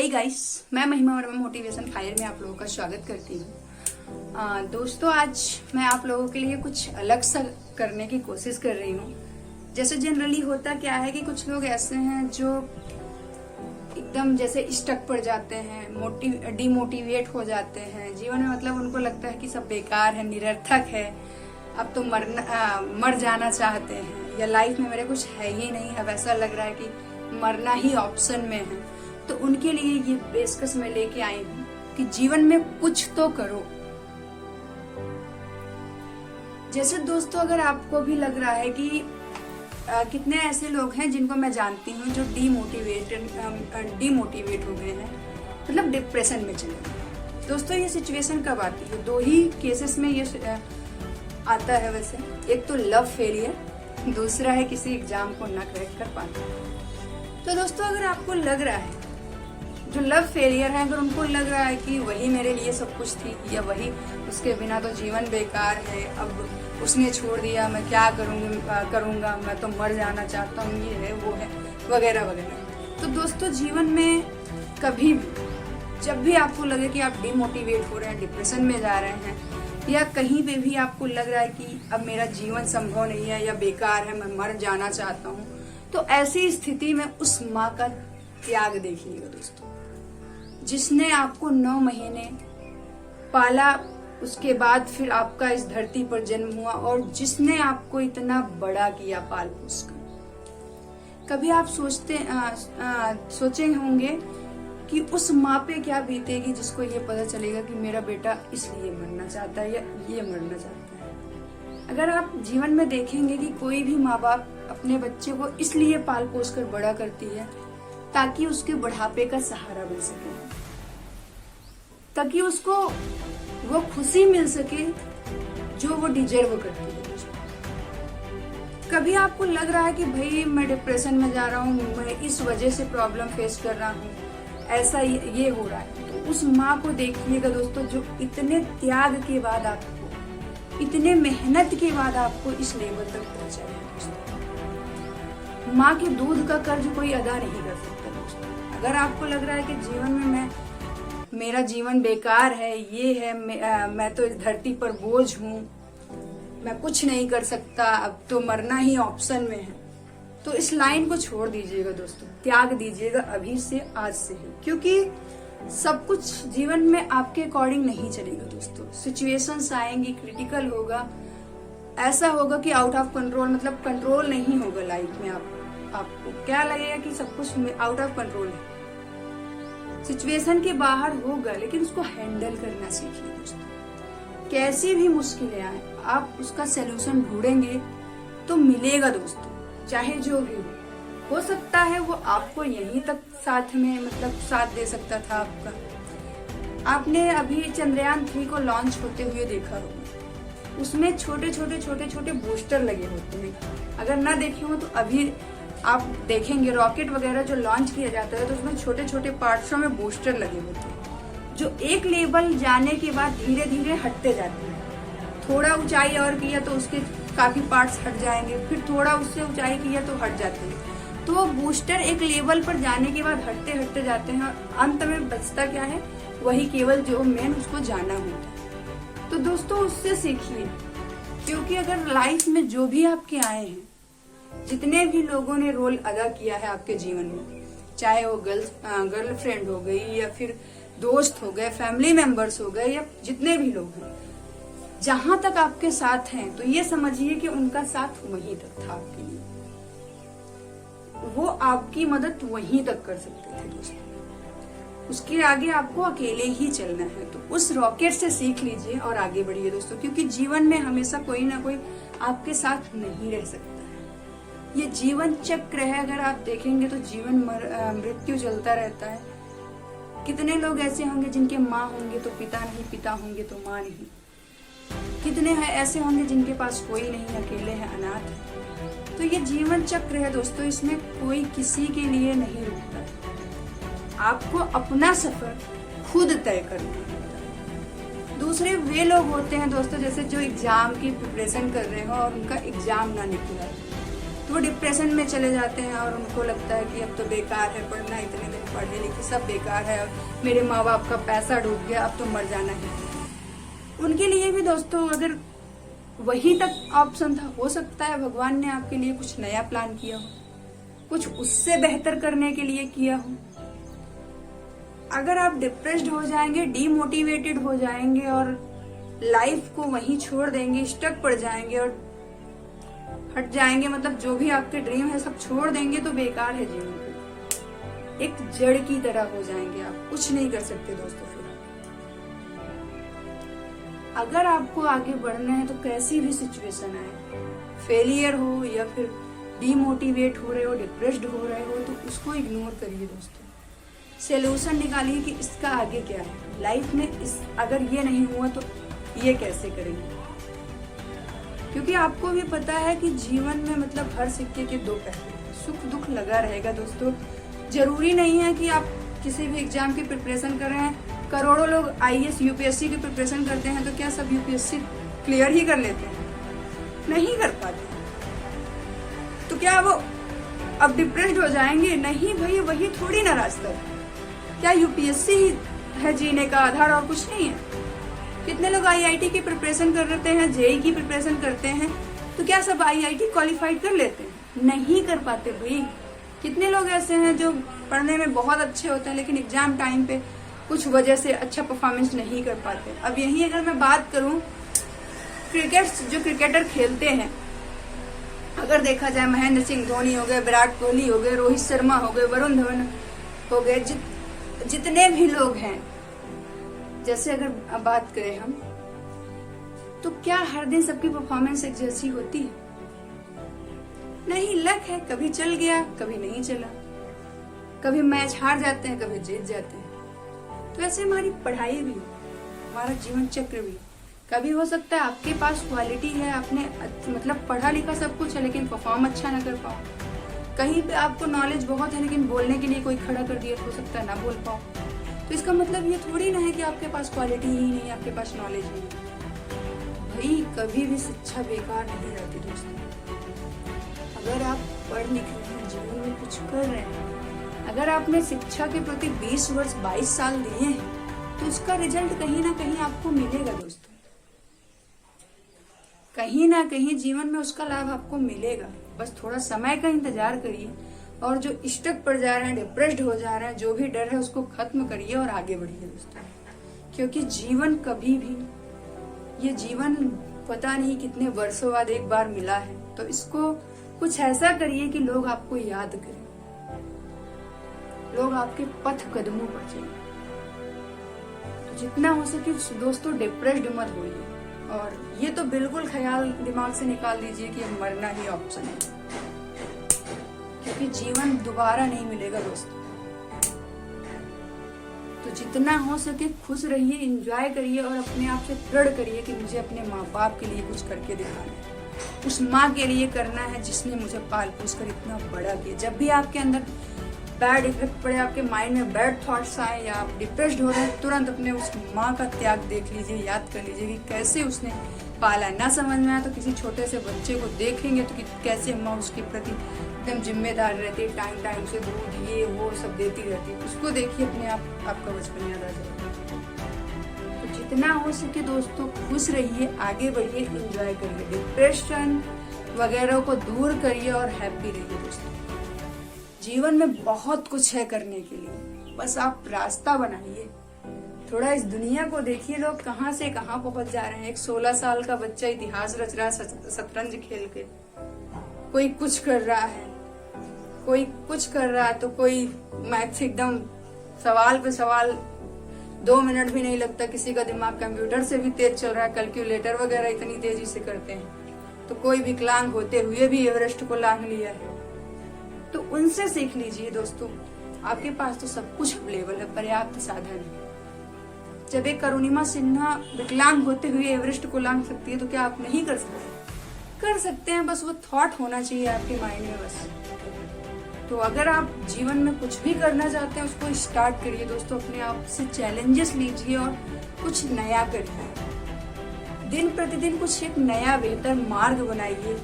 Hey guys, मैं महिमा Verma motivation fire में आप लोगों का स्वागत करती हूँ। दोस्तों, आज मैं आप लोगों के लिए कुछ अलग सा करने की कोशिश कर रही हूँ। जैसे जनरली होता क्या है कि कुछ लोग ऐसे हैं जो एकदम जैसे स्टक पड़ जाते हैं, डिमोटिवेट हो जाते हैं जीवन में। मतलब उनको लगता है कि सब बेकार है, निरर्थक है, अब तो मर जाना चाहते हैं, या लाइफ में मेरे कुछ है ही नहीं, अब ऐसा लग रहा है कि मरना ही ऑप्शन में है। तो उनके लिए ये पेशकश मैं लेके आई हूँ कि जीवन में कुछ तो करो। जैसे दोस्तों, अगर आपको भी लग रहा है कि कितने ऐसे लोग हैं जिनको मैं जानती हूँ जो डिमोटिवेट हो गए हैं, मतलब डिप्रेशन में चले गए। दोस्तों, ये सिचुएशन कब आती है? दो ही केसेस में ये आता है वैसे। एक तो लव फेलियर, दूसरा है किसी एग्जाम को ना क्रैक कर पाना। तो दोस्तों, अगर आपको लग रहा है जो लव फेलियर है, अगर उनको लग रहा है कि वही मेरे लिए सब कुछ थी, या वही उसके बिना तो जीवन बेकार है, अब उसने छोड़ दिया, मैं क्या करूँगा, मैं तो मर जाना चाहता हूँ, ये है वो है वगैरह वगैरह। तो दोस्तों, जीवन में कभी भी जब भी आपको लगे कि आप डिमोटिवेट हो रहे हैं, डिप्रेशन में जा रहे हैं, या कहीं पे भी आपको लग रहा है कि अब मेरा जीवन संभव नहीं है या बेकार है, मैं मर जाना चाहता हूँ, तो ऐसी स्थिति में उस माँ का त्याग देखिएगा दोस्तों, जिसने आपको 9 महीने पाला, उसके बाद फिर आपका इस धरती पर जन्म हुआ, और जिसने आपको इतना बड़ा किया पाल पोस कर। कभी आप सोचे होंगे कि उस माँ पे क्या बीतेगी जिसको ये पता चलेगा कि मेरा बेटा इसलिए मरना चाहता है या ये मरना चाहता है। अगर आप जीवन में देखेंगे कि कोई भी माँ बाप अपने बच्चे को इसलिए पाल पोस कर बड़ा करती है ताकि उसके बुढ़ापे का सहारा बन सके, ताकि उसको वो खुशी मिल सके जो वो डिजर्व करती है। कभी आपको लग रहा है कि भाई मैं डिप्रेशन में जा रहा हूँ, मैं इस वजह से प्रॉब्लम फेस कर रहा हूँ, ऐसा ये हो रहा है, तो उस माँ को देखिएगा दोस्तों, जो इतने त्याग के बाद आपको, इतने मेहनत के बाद आपको इस लेवल तक पहुंचाया दोस्तों। माँ के दूध का कर्ज कोई अदा नहीं कर सकता दोस्तों। अगर आपको लग रहा है कि जीवन में मेरा जीवन बेकार है, ये है, मैं तो इस धरती पर बोझ हूँ, मैं कुछ नहीं कर सकता, अब तो मरना ही ऑप्शन में है, तो इस लाइन को छोड़ दीजिएगा दोस्तों, त्याग दीजिएगा अभी से, आज से ही। क्योंकि सब कुछ जीवन में आपके अकॉर्डिंग नहीं चलेगा दोस्तों। सिचुएशंस आएंगी, क्रिटिकल होगा, ऐसा होगा कि आउट ऑफ कंट्रोल, मतलब कंट्रोल नहीं होगा लाइफ में। आपको क्या लगेगा कि सब कुछ आउट ऑफ कंट्रोल है, सिचुएशन के बाहर होगा, लेकिन उसको हैंडल करना सीखिए दोस्तों। कैसी भी मुश्किलें आए, आप उसका सलूशन ढूंढेंगे तो मिलेगा दोस्तों, चाहे जो भी हो सकता है वो आपको यहीं तक साथ में, मतलब साथ दे सकता था आपका। आपने अभी चंद्रयान 3 को लॉन्च होते हुए देखा होगा, उसमें छोटे छोटे बूस्टर लगे होते हैं। अगर ना देखे हो तो अभी आप देखेंगे, रॉकेट वगैरह जो लॉन्च किया जाता है तो उसमें छोटे छोटे पार्ट्सों में बूस्टर लगे होते हैं, जो एक लेवल जाने के बाद धीरे धीरे हटते जाते हैं। थोड़ा ऊंचाई और किया तो उसके काफी पार्ट्स हट जाएंगे, फिर थोड़ा उससे ऊंचाई किया तो हट जाते हैं। तो वो बूस्टर एक लेवल पर जाने के बाद हटते जाते हैं, और अंत में बचता क्या है? वही केवल जो मेन उसको जाना होता है। तो दोस्तों, उससे सीखिए, क्योंकि अगर लाइफ में जो भी आपके आए हैं, जितने भी लोगों ने रोल अदा किया है आपके जीवन में, चाहे वो गर्लफ्रेंड हो गई, या फिर दोस्त हो गए, फैमिली मेंबर्स हो गए, या जितने भी लोग हैं, जहां तक आपके साथ हैं, तो ये समझिए कि उनका साथ वहीं तक था आपके लिए। वो आपकी मदद वहीं तक कर सकते थे दोस्तों, उसके आगे आपको अकेले ही चलना है। तो उस रॉकेट से सीख लीजिए और आगे बढ़िए दोस्तों, क्योंकि जीवन में हमेशा कोई ना कोई आपके साथ नहीं रह सकता है। ये जीवन चक्र है, अगर आप देखेंगे तो जीवन मृत्यु चलता रहता है। कितने लोग ऐसे होंगे जिनके माँ होंगे तो पिता नहीं, पिता होंगे तो माँ नहीं। कितने ऐसे होंगे जिनके पास कोई नहीं, अकेले हैं, अनाथ है। तो ये जीवन चक्र है दोस्तों, इसमें कोई किसी के लिए नहीं रुकता है। आपको अपना सफर खुद तय करना है। दूसरे वे लोग होते हैं दोस्तों, जैसे जो एग्जाम की प्रिपरेशन कर रहे हो और उनका एग्जाम ना निकला, वो डिप्रेशन में चले जाते हैं और उनको लगता है कि अब तो बेकार है पढ़ना, इतने दिन पढ़े लिखे सब बेकार है, अब मेरे माँ बाप का पैसा डूब गया, अब तो मर जाना है। उनके लिए भी दोस्तों अगर वही तक ऑप्शन था, हो सकता है भगवान ने आपके लिए कुछ नया प्लान किया हो, कुछ उससे बेहतर करने के लिए किया हो। अगर आप डिप्रेस्ड हो जाएंगे, डीमोटिवेटेड हो जाएंगे और लाइफ को वहीं छोड़ देंगे, स्टक पड़ जाएंगे और हट जाएंगे, मतलब जो भी आपके ड्रीम है सब छोड़ देंगे, तो बेकार है जीवन। एक जड़ की तरह हो जाएंगे, आप कुछ नहीं कर सकते दोस्तों। फिर अगर आपको आगे बढ़ना है तो कैसी भी सिचुएशन आए, फेलियर हो या फिर डीमोटिवेट हो रहे हो, डिप्रेस्ड हो रहे हो, तो उसको इग्नोर करिए दोस्तों। सॉल्यूशन निकालिए कि इसका आगे क्या है लाइफ में, अगर ये नहीं हुआ तो ये कैसे करेंगे। क्योंकि आपको भी पता है कि जीवन में मतलब हर सिक्के के दो पहलू, सुख दुख लगा रहेगा दोस्तों। जरूरी नहीं है कि आप किसी भी एग्जाम की प्रिपरेशन कर रहे हैं, करोड़ों लोग आईएएस यूपीएससी की प्रिपरेशन करते हैं, तो क्या सब यूपीएससी क्लियर ही कर लेते हैं? नहीं कर पाते। तो क्या वो अब डिप्रेस्ड हो जाएंगे? नहीं भाई, वही थोड़ी ना रास्ता है। क्या यूपीएससी ही है जीने का आधार और कुछ नहीं है? कितने लोग आईआईटी की प्रिपरेशन कर रहे हैं, जेई की प्रिपरेशन करते हैं, तो क्या सब आईआईटी क्वालिफाइड कर लेते हैं? नहीं कर पाते भाई। कितने लोग ऐसे हैं जो पढ़ने में बहुत अच्छे होते हैं लेकिन एग्जाम टाइम पे कुछ वजह से अच्छा परफॉर्मेंस नहीं कर पाते। अब यही अगर मैं बात करूं, जो क्रिकेटर खेलते हैं, अगर देखा जाए महेंद्र सिंह धोनी हो गए, विराट कोहली हो गए, रोहित शर्मा हो गए, वरुण धवन हो गए, जितने भी लोग हैं, जैसे अगर बात करें हम, तो क्या हर दिन सबकी परफॉर्मेंस एक जैसी होती है? नहीं, लक है, कभी चल गया कभी नहीं चला, कभी मैच हार जाते हैं कभी जीत जाते हैं। तो ऐसे हमारी पढ़ाई भी, हमारा जीवन चक्र भी, कभी हो सकता है आपके पास क्वालिटी है, आपने मतलब पढ़ा लिखा सब कुछ है लेकिन परफॉर्म अच्छा ना कर पाओ। कहीं पे आपको नॉलेज बहुत है लेकिन बोलने के लिए कोई खड़ा कर दिया, हो सकता है ना बोल पाओ। तो इसका मतलब ये थोड़ी ना है कि आपके पास क्वालिटी ही नहीं, आपके पास नॉलेज ही नहीं। भाई कभी भी शिक्षा बेकार नहीं रहती दोस्तों। अगर आप पढ़ लिख रहे हैं, जीवन में कुछ कर रहे हैं, अगर आपने शिक्षा के प्रति 20 वर्ष 22 साल दिए हैं, तो उसका रिजल्ट कहीं ना कहीं आपको मिलेगा दोस्तों। कहीं ना कहीं जीवन में उसका लाभ आपको मिलेगा। बस थोड़ा समय का इंतजार करिए और जो स्टक पड़ जा रहे हैं, डिप्रेस्ड हो जा रहे हैं, जो भी डर है उसको खत्म करिए और आगे बढ़िए दोस्तों। क्योंकि जीवन कभी भी, ये जीवन पता नहीं कितने वर्षों बाद एक बार मिला है, तो इसको कुछ ऐसा करिए कि लोग आपको याद करें, लोग आपके पथ कदमों पर चलें। तो जितना हो सके दोस्तों डिप्रेस्ड मत होइए, और ये तो बिल्कुल ख्याल दिमाग से निकाल दीजिए कि मरना ही ऑप्शन है, क्योंकि जीवन दोबारा नहीं मिलेगा दोस्तों। तो जितना हो सके खुश रहिए, एंजॉय करिए और अपने आप से दृढ़ करिए कि मुझे अपने माँ बाप के लिए कुछ करके दिखाना है, उस माँ के लिए करना है जिसने मुझे पाल पोस कर इतना बड़ा किया। जब भी आपके अंदर बैड इफेक्ट पड़े, आपके माइंड में बैड थॉट्स आए या आप डिप्रेस्ड हो रहे हैं, तुरंत अपने उस माँ का त्याग देख लीजिए, याद कर लीजिए कि कैसे उसने पाला। ना समझ में आया तो किसी छोटे से बच्चे को देखेंगे तो कि कैसे माँ उसके प्रति एकदम जिम्मेदार रहती है, टाइम से दूध ये वो सब देती रहती है। उसको देखिए, अपने आप आपका बचपन याद आ जाएगा। तो जितना हो सके दोस्तों खुश रहिए, आगे बढ़िए, एंजॉय करिए, डिप्रेशन वगैरह को दूर करिए और हैप्पी रहिए दोस्तों। जीवन में बहुत कुछ है करने के लिए, बस आप रास्ता बनाइए। थोड़ा इस दुनिया को देखिए, लोग कहाँ से कहाँ पहुंच जा रहे हैं। एक 16 साल का बच्चा इतिहास रच रहा है शतरंज खेल के, कोई कुछ कर रहा है, कोई कुछ कर रहा है, तो कोई मैथ्स एकदम सवाल पे सवाल 2 मिनट भी नहीं लगता। किसी का दिमाग कंप्यूटर से भी तेज चल रहा है, कैलकुलेटर वगैरह इतनी तेजी से करते हैं। तो कोई विकलांग होते हुए भी एवरेस्ट को लांघ लिया है। तो उनसे सीख लीजिए दोस्तों। आपके पास तो सब कुछ अवेलेबल है, पर्याप्त साधन है। जब एक अरुणिमा सिन्हा विकलांग होते हुए एवरेस्ट को लांघ सकती है, तो क्या आप नहीं कर सकते? कर सकते हैं, बस वो थॉट होना चाहिए आपके माइंड में बस। तो अगर आप जीवन में कुछ भी करना चाहते हैं, उसको स्टार्ट करिए दोस्तों। अपने आप से चैलेंजेस लीजिए और कुछ नया करिए। दिन प्रतिदिन कुछ एक नया बेहतर मार्ग बनाइए,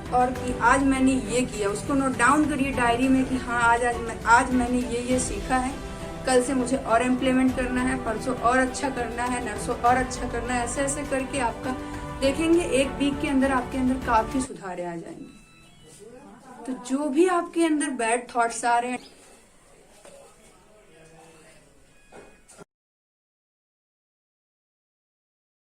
और कि आज मैंने ये किया, उसको नोट डाउन करिए डायरी में कि हाँ आज मैंने ये सीखा है, कल से मुझे और इम्प्लीमेंट करना है, परसों और अच्छा करना है, नरसों और अच्छा करना है। ऐसे ऐसे करके आपका देखेंगे 1 वीक के अंदर आपके अंदर काफी सुधार आ जाएंगे। तो जो भी आपके अंदर बैड थॉट्स आ रहे हैं,